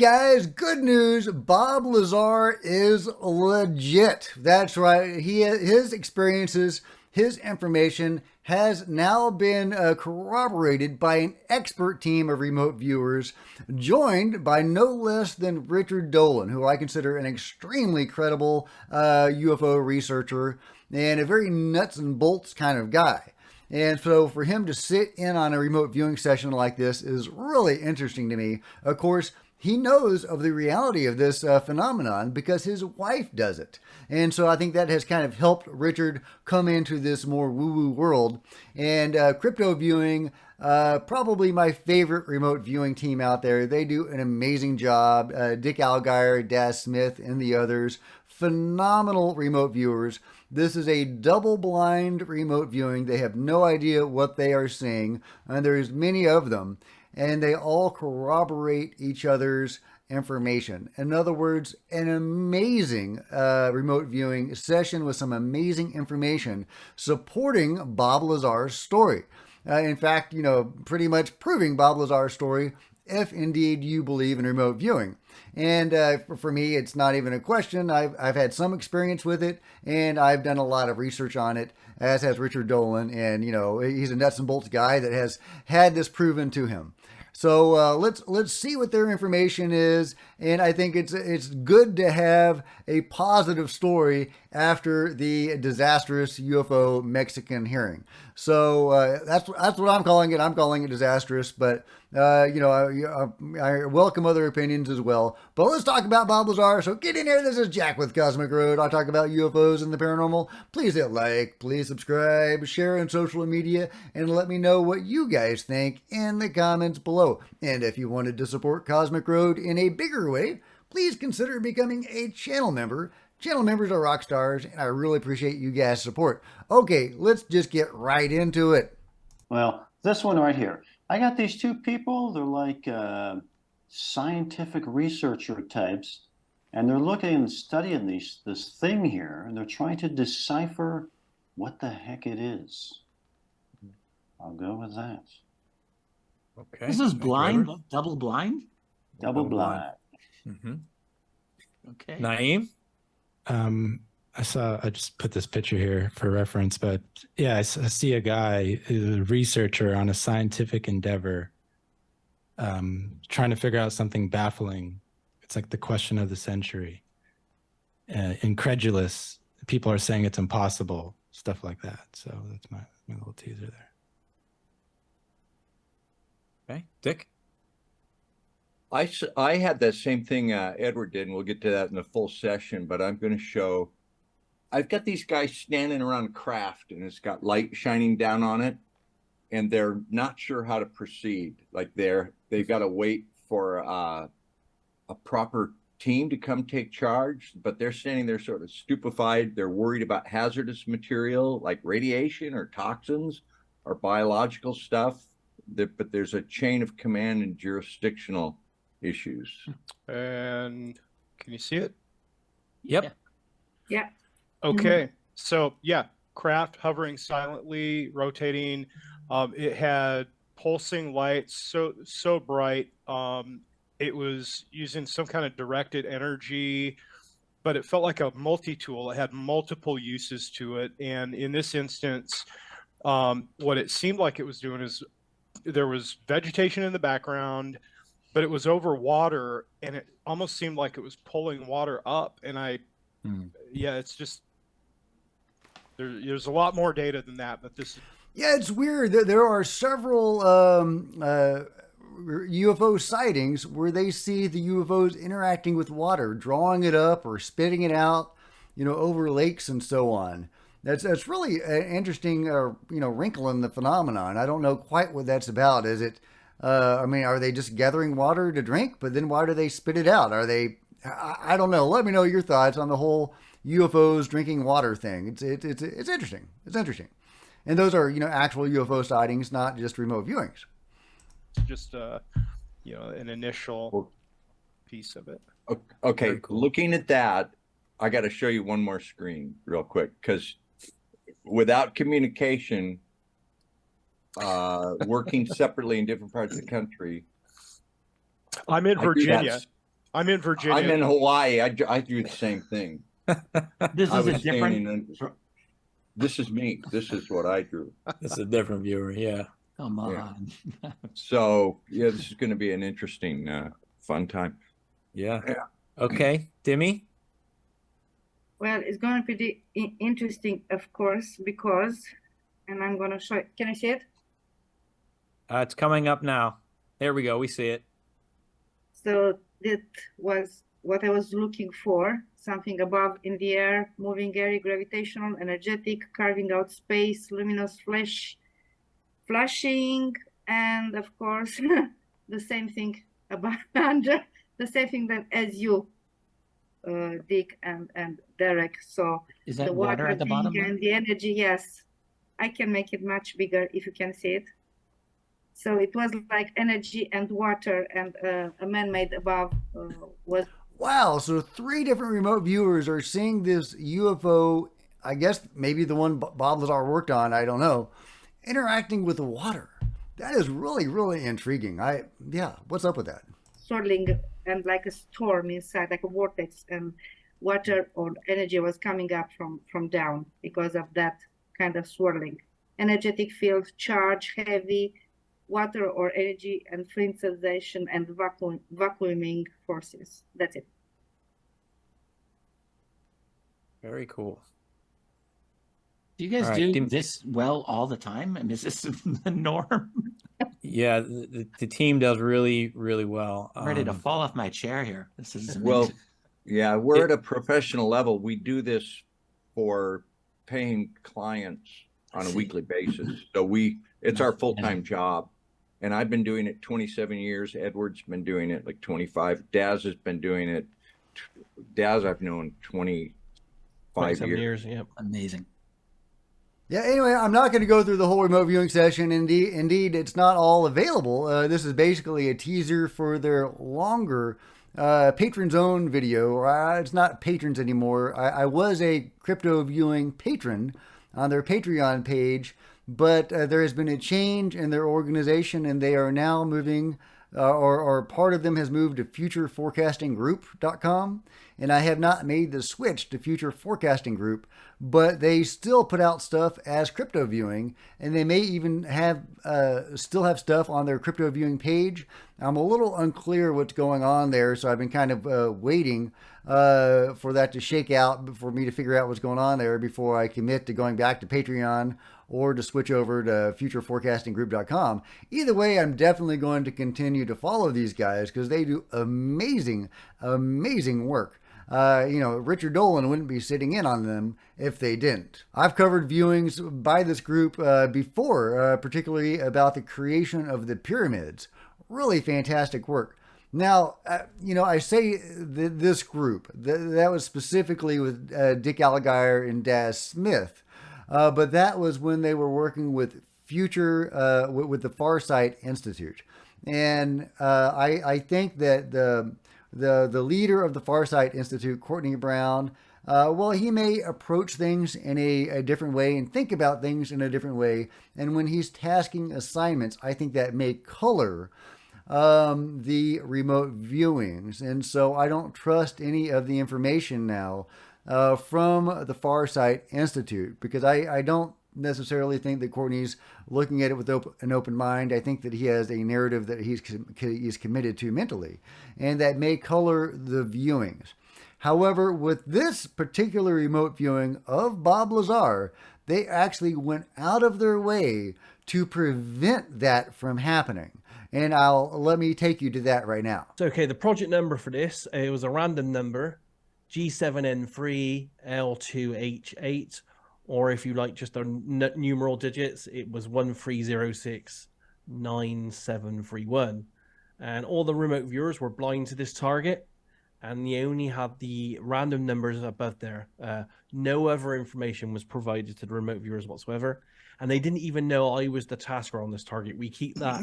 guys, good news. Bob Lazar is legit. That's right. His experiences, his information has now been corroborated by an expert team of remote viewers, joined by no less than Richard Dolan, who I consider an extremely credible UFO researcher and a very nuts and bolts kind of guy. And so for him to sit in on a remote viewing session like this is really interesting to me. Of course, he knows of the reality of this phenomenon because his wife does it. And so I think that has kind of helped Richard come into this more woo-woo world. And crypto viewing, probably my favorite remote viewing team out there. They do an amazing job. Dick Algeier, Daz Smith, and the others. Phenomenal remote viewers. This is a double-blind remote viewing. They have no idea what they are seeing, and there's many of them, and they all corroborate each other's information. In other words, an amazing remote viewing session with some amazing information supporting Bob Lazar's story. In fact, pretty much proving Bob Lazar's story if indeed you believe in remote viewing. And for me, it's not even a question. I've had some experience with it, and I've done a lot of research on it, as has Richard Dolan. And, he's a nuts and bolts guy that has had this proven to him. So let's see what their information is, and I think it's good to have a positive story after the disastrous UFO Mexican hearing. So that's what I'm calling it. I'm calling it disastrous, but I welcome other opinions as well. But let's talk about Bob Lazar. So get in here. This is Jack with Cosmic Road. I talk about UFOs and the paranormal. Please hit like, please subscribe, share on social media, and let me know what you guys think in the comments below. And if you wanted to support Cosmic Road in a bigger way, please consider becoming a channel member. Channel members are rock stars, and I really appreciate you guys' support. Okay, let's just get right into it. Well, this one right here. I got these two people. They're like scientific researcher types, and they're looking and studying this thing here, and they're trying to decipher what the heck it is. I'll go with that. Okay. This is blind, double blind? Double blind. Mm-hmm. Okay. Naeem? I just put this picture here for reference, but yeah, I see a guy, a researcher on a scientific endeavor, trying to figure out something baffling. It's like the question of the century. Incredulous. People are saying it's impossible, stuff like that. So that's my little teaser there. Okay. Dick? I had that same thing Edward did, and we'll get to that in the full session, but I'm going to show, I've got these guys standing around a craft, and it's got light shining down on it, and they're not sure how to proceed. Like they've got to wait for a proper team to come take charge, but they're standing there sort of stupefied. They're worried about hazardous material like radiation or toxins or biological stuff, but there's a chain of command and jurisdictional issues. And can you see it? Yep. Yeah. Okay. So yeah, craft hovering silently, rotating. It had pulsing lights, so bright. It was using some kind of directed energy, but it felt like a multi-tool. It had multiple uses to it. And in this instance, what it seemed like it was doing is there was vegetation in the background, but it was over water, and it almost seemed like it was pulling water up. And yeah, it's just, there's a lot more data than that, but this. Yeah, it's weird. There are several UFO sightings where they see the UFOs interacting with water, drawing it up or spitting it out, over lakes and so on. That's really an interesting, wrinkle in the phenomenon. I don't know quite what that's about. Is it? Are they just gathering water to drink? But then why do they spit it out? Are they? I don't know. Let me know your thoughts on the whole UFOs drinking water thing. It's interesting. It's interesting. And those are actual UFO sightings, not just remote viewings. It's just an initial piece of it. Okay, cool. Looking at that, I got to show you one more screen real quick, because without communication, working separately in different parts of the country. I'm in Virginia. I'm in Virginia. I'm in Hawaii. I do the same thing. This I is a was standing different. in. This is me. This is what I drew. This is a different viewer. Yeah. Come Yeah. on. So yeah, this is going to be an interesting, fun time. Yeah. Yeah. Okay, Demi. Well, it's going to be interesting, of course, because, and I'm going to show it. Can I see it? It's coming up now. There we go. We see it. So that was what I was looking for, something above in the air, moving area, gravitational, energetic, carving out space, luminous flash, flashing, and of course, the same thing above under, the same thing that as you, Dick and Derek. So Is that the water at the thing bottom? and the energy, yes. I can make it much bigger if you can see it. So it was like energy and water, and a man-made above was. Wow, so 3 different remote viewers are seeing this UFO, I guess maybe the one Bob Lazar worked on, I don't know, interacting with the water. That is really, really intriguing. Yeah, what's up with that? Swirling and like a storm inside, like a vortex, and water or energy was coming up from down because of that kind of swirling. Energetic field, charge, heavy, water or energy, and flint sensation and vacuuming forces. That's it. Very cool. Do you guys All right, do this well all the time? I mean, is this the norm? Yeah, the team does really, really well. I'm ready to fall off my chair here. This is amazing. Well, yeah, we're at a professional level. We do this for paying clients on a weekly basis. So it's our full-time job. And I've been doing it 27 years. Edward's been doing it like 25. Daz has been doing it. Daz I've known 25 years. Yep. Amazing. Yeah, anyway, I'm not going to go through the whole remote viewing session. Indeed, it's not all available. This is basically a teaser for their longer Patrons Own video. Or it's not patrons anymore. I was a crypto viewing patron on their Patreon page, but there has been a change in their organization, and they are now moving, or part of them has moved to futureforecastinggroup.com. And I have not made the switch to Future Forecasting Group, but they still put out stuff as crypto viewing, and they may even have still have stuff on their crypto viewing page. I'm a little unclear what's going on there, so I've been kind of waiting for that to shake out for me to figure out what's going on there before I commit to going back to Patreon or to switch over to futureforecastinggroup.com. Either way, I'm definitely going to continue to follow these guys because they do amazing, amazing work. Richard Dolan wouldn't be sitting in on them if they didn't. I've covered viewings by this group before, particularly about the creation of the pyramids. Really fantastic work. Now, I say this group, that was specifically with Dick Allgaier and Daz Smith, but that was when they were working with with the Farsight Institute. And I think that the leader of the Farsight Institute, Courtney Brown, he may approach things in a different way and think about things in a different way. And when he's tasking assignments, I think that may color the remote viewings. And so I don't trust any of the information now from the Farsight Institute, because I don't necessarily think that Courtney's looking at it with an open mind. I think that he has a narrative that he's committed to mentally, and that may color the viewings. However, with this particular remote viewing of Bob Lazar, they actually went out of their way to prevent that from happening. And let me take you to that right now. So, okay, the project number for this, it was a random number, G7N3L2H8, or if you like just the numeral digits, it was 13069731. And all the remote viewers were blind to this target, and they only had the random numbers above there. No other information was provided to the remote viewers whatsoever, and they didn't even know I was the tasker on this target. We keep that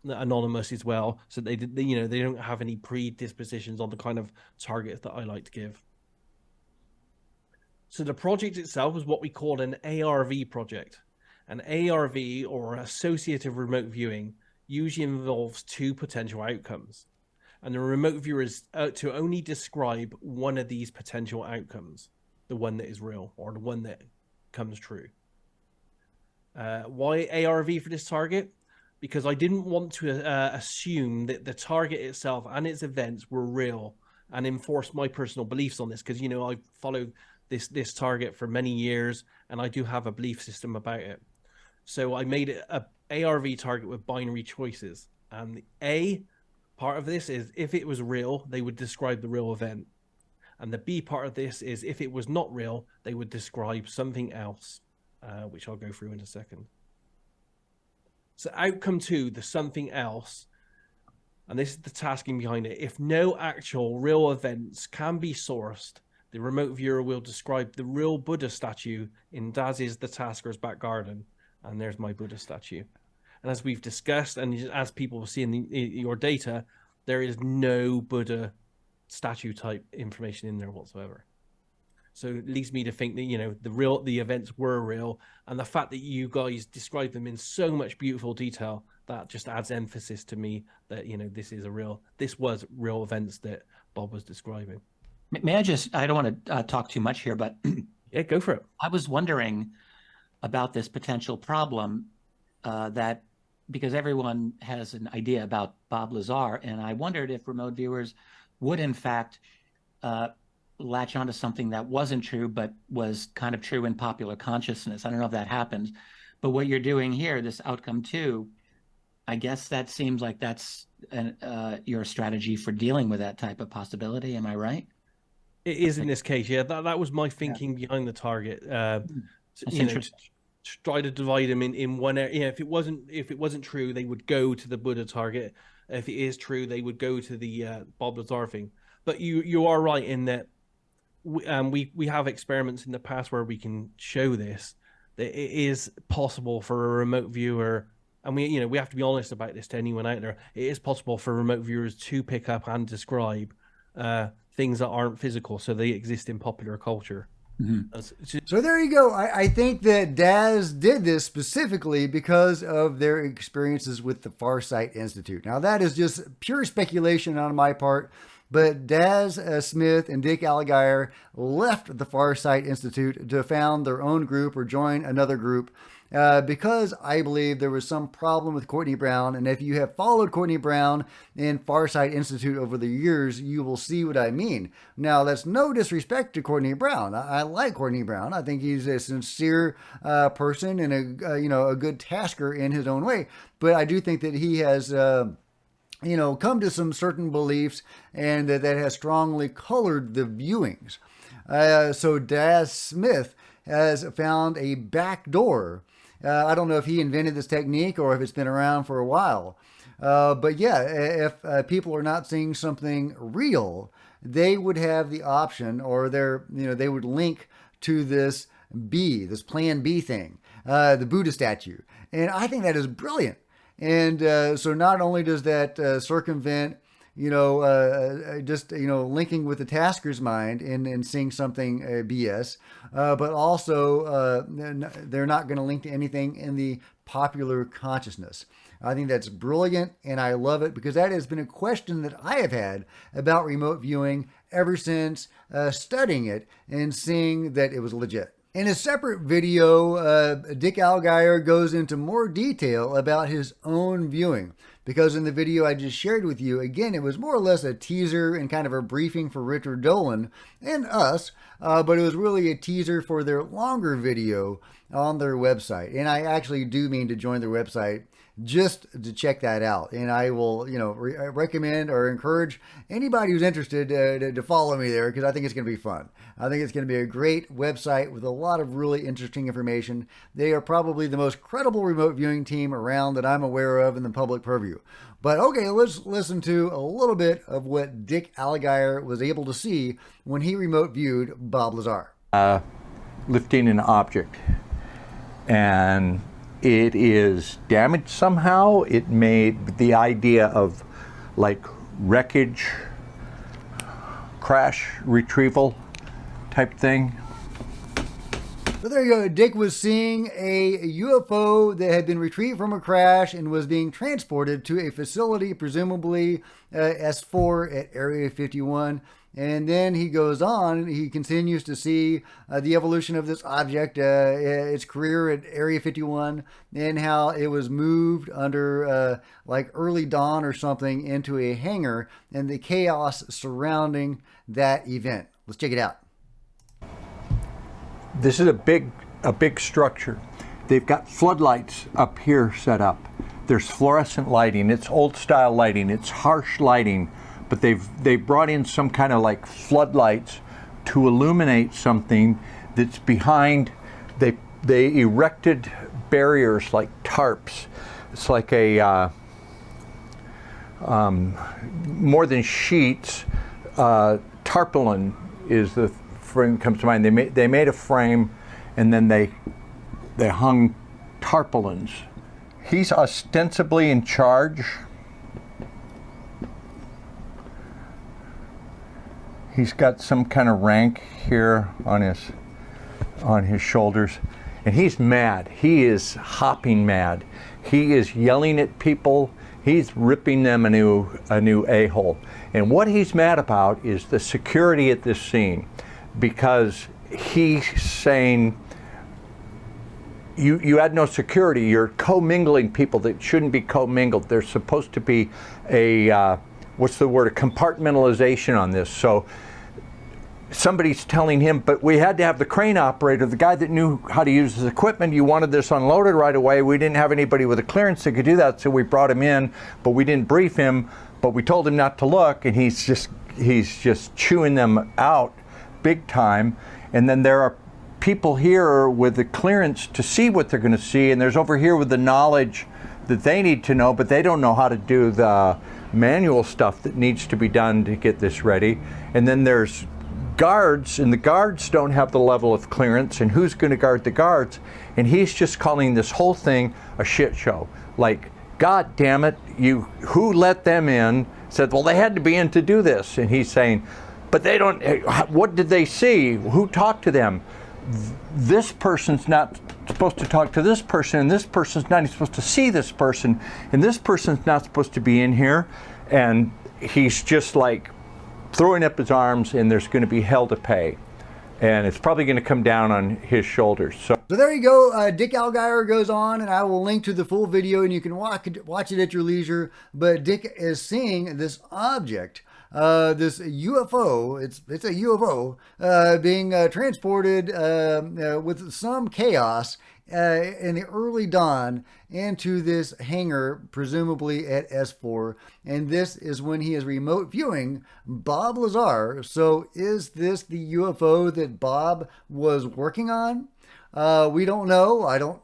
anonymous as well, so they don't have any predispositions on the kind of targets that I like to give. So the project itself was what we called an ARV project. An ARV, or associative remote viewing, usually involves 2 potential outcomes. and the remote viewer is to only describe one of these potential outcomes, the one that is real or the one that comes true. Why ARV for this target? Because I didn't want to assume that the target itself and its events were real and enforce my personal beliefs on this, because, you know, I've followed this target for many years and I do have a belief system about it. So I made it a ARV target with binary choices, and the A part of this is if it was real, they would describe the real event, and the B part of this is if it was not real, they would describe something else, which I'll go through in a second. So outcome 2, the something else, and this is the tasking behind it. If no actual real events can be sourced, the remote viewer will describe the real Buddha statue in Daz's The Tasker's back garden. And there's my Buddha statue. And as we've discussed, and as people will see in your data, there is no Buddha statue type information in there whatsoever. So it leads me to think that, you know, the events were real, and the fact that you guys describe them in so much beautiful detail, that just adds emphasis to me that, you know, this was real events that Bob was describing. May I just, I don't want to talk too much here, but yeah, go for it. I was wondering about this potential problem that, because everyone has an idea about Bob Lazar, and I wondered if remote viewers would in fact latch onto something that wasn't true but was kind of true in popular consciousness. I don't know if that happens, but what you're doing here, this outcome 2, I guess that seems like that's your strategy for dealing with that type of possibility. Am I right? It is in this case, yeah. That was my thinking behind the target. You know, try to divide them in one area. Yeah, if it wasn't true, they would go to the Buddha target. If it is true, they would go to the Bob Lazar thing. But you are right in that we have experiments in the past where we can show this, that it is possible for a remote viewer, and we have to be honest about this to anyone out there. It is possible for remote viewers to pick up and describe things that aren't physical, so they exist in popular culture. Mm-hmm. So there you go. I think that Daz did this specifically because of their experiences with the Farsight Institute. Now, that is just pure speculation on my part, but Daz Smith and Dick Alligayer left the Farsight Institute to found their own group or join another group because I believe there was some problem with Courtney Brown. And if you have followed Courtney Brown and Farsight Institute over the years, you will see what I mean. Now, that's no disrespect to Courtney Brown. I like Courtney Brown. I think he's a sincere person and a good tasker in his own way. But I do think that he has come to some certain beliefs, and that has strongly colored the viewings. So Daz Smith has found a back door. I don't know if he invented this technique or if it's been around for a while. But yeah, if people are not seeing something real, they would have the option, or they would link to this Plan B thing, the Buddha statue. And I think that is brilliant. And so not only does that circumvent, linking with the tasker's mind and seeing something BS, but also they're not going to link to anything in the popular consciousness. I think that's brilliant, and I love it, because that has been a question that I have had about remote viewing ever since studying it and seeing that it was legit. In a separate video, Dick Alligayer goes into more detail about his own viewing, because in the video I just shared with you, again, it was more or less a teaser and kind of a briefing for Richard Dolan and us, but it was really a teaser for their longer video on their website. And I actually do mean to join their website just to check that out. And I will, recommend or encourage anybody who's interested to follow me there, because I think it's going to be fun. I think it's going to be a great website with a lot of really interesting information. They are probably the most credible remote viewing team around that I'm aware of in the public purview. But okay, let's listen to a little bit of what Dick Alligayer was able to see when he remote viewed Bob Lazar. Lifting an object, and it is damaged somehow. It made the idea of like wreckage, crash, retrieval type thing. So there you go. Dick was seeing a UFO that had been retrieved from a crash and was being transported to a facility, presumably S4 at Area 51. And then he goes on, he continues to see the evolution of this object, its career at Area 51, and how it was moved under like early dawn or something into a hangar, and the chaos surrounding that event. Let's check it out. This is a big structure. They've got floodlights up here set up. There's fluorescent lighting. It's old style lighting. It's harsh lighting, but they've brought in some kind of like floodlights to illuminate something that's behind. They erected barriers like tarps. It's like a more than sheets. Tarpaulin is the frame that comes to mind. They made a frame, and then they hung tarpaulins. He's ostensibly in charge. He's got some kind of rank here on his shoulders, and he's mad. He is hopping mad. He is yelling at people. He's ripping them a new a-hole. And what he's mad about is the security at this scene, because he's saying, you had no security. You're commingling people that shouldn't be commingled. There's supposed to be a what's the word? A compartmentalization on this. So somebody's telling him, but we had to have the crane operator, the guy that knew how to use his equipment. You wanted this unloaded right away. We didn't have anybody with a clearance that could do that, so we brought him in, but we didn't brief him. But we told him not to look, and he's just chewing them out big time. And then there are people here with the clearance to see what they're going to see, and there's over here with the knowledge that they need to know, but they don't know how to do the manual stuff that needs to be done to get this ready. And then there's guards, and the guards don't have the level of clearance, and who's going to guard the guards? And he's just calling this whole thing a shit show. Like, God damn it, who let them in? Said, well, they had to be in to do this. And he's saying, but they don't, what did they see? Who talked to them? This person's not supposed to talk to this person, and this person's not supposed to see this person, and this person's not supposed to be in here. And he's just like throwing up his arms, and there's going to be hell to pay. And it's probably going to come down on his shoulders. So there you go. Dick Allgaier goes on, and I will link to the full video, and you can watch it at your leisure. But Dick is seeing this object, this UFO. It's a UFO being transported with some chaos in the early dawn into this hangar, presumably at S4. And this is when he is remote viewing Bob Lazar. So is this the UFO that Bob was working on? We don't know. I don't,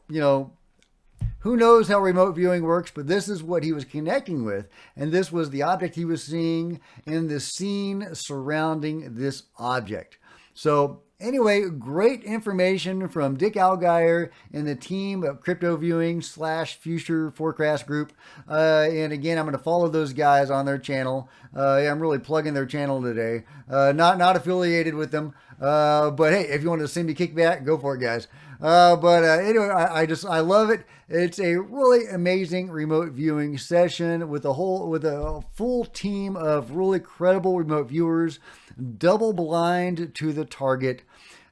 who knows how remote viewing works, but this is what he was connecting with. And this was the object he was seeing in the scene surrounding this object. So anyway, great information from Dick Allgaier and the team of Crypto Viewing / Future Forecast Group. And again, I'm going to follow those guys on their channel. I'm really plugging their channel today. Not affiliated with them. But hey, if you want to send me kickback, go for it, guys. Anyway, I love it. It's a really amazing remote viewing session with a full team of really credible remote viewers, double blind to the target,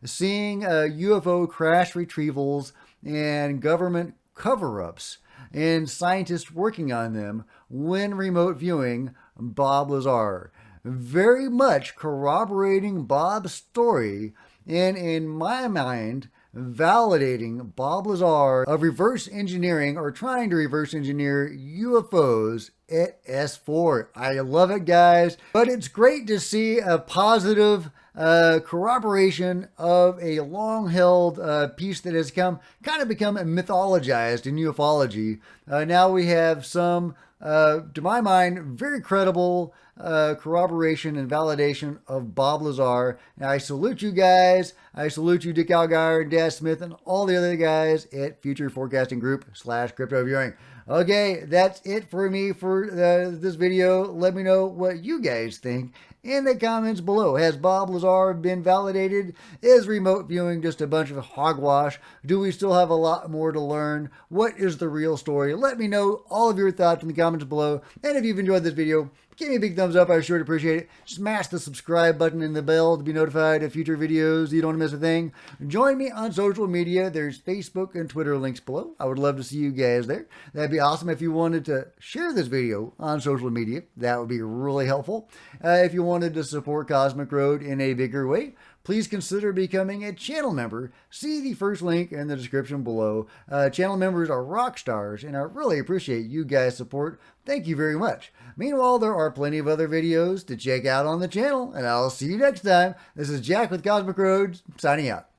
seeing UFO crash retrievals and government cover-ups and scientists working on them when remote viewing Bob Lazar. Very much corroborating Bob's story, and in my mind, validating Bob Lazar of reverse engineering or trying to reverse engineer UFOs at S4. I love it, guys. But it's great to see a positive corroboration of a long-held piece that has become mythologized in ufology. Now we have some to my mind, very credible corroboration and validation of Bob Lazar. And I salute you guys. I salute you, Dick Algar, Daz Smith, and all the other guys at Future Forecasting Group / Crypto Viewing. Okay, that's it for me for this video. Let me know what you guys think in the comments below. Has Bob Lazar been validated? Is remote viewing just a bunch of hogwash? Do we still have a lot more to learn? What is the real story? Let me know all of your thoughts in the comments below. And if you've enjoyed this video, give me a big thumbs up. I sure appreciate it. Smash the subscribe button and the bell to be notified of future videos. You don't want to miss a thing. Join me on social media. There's Facebook and Twitter links below. I would love to see you guys there. That'd be awesome if you wanted to share this video on social media. That would be really helpful. If you wanted to support Cosmic Road in a bigger way, please consider becoming a channel member. See the first link in the description below. Channel members are rock stars, and I really appreciate you guys' support. Thank you very much. Meanwhile, there are plenty of other videos to check out on the channel, and I'll see you next time. This is Jack with Cosmic Road, signing out.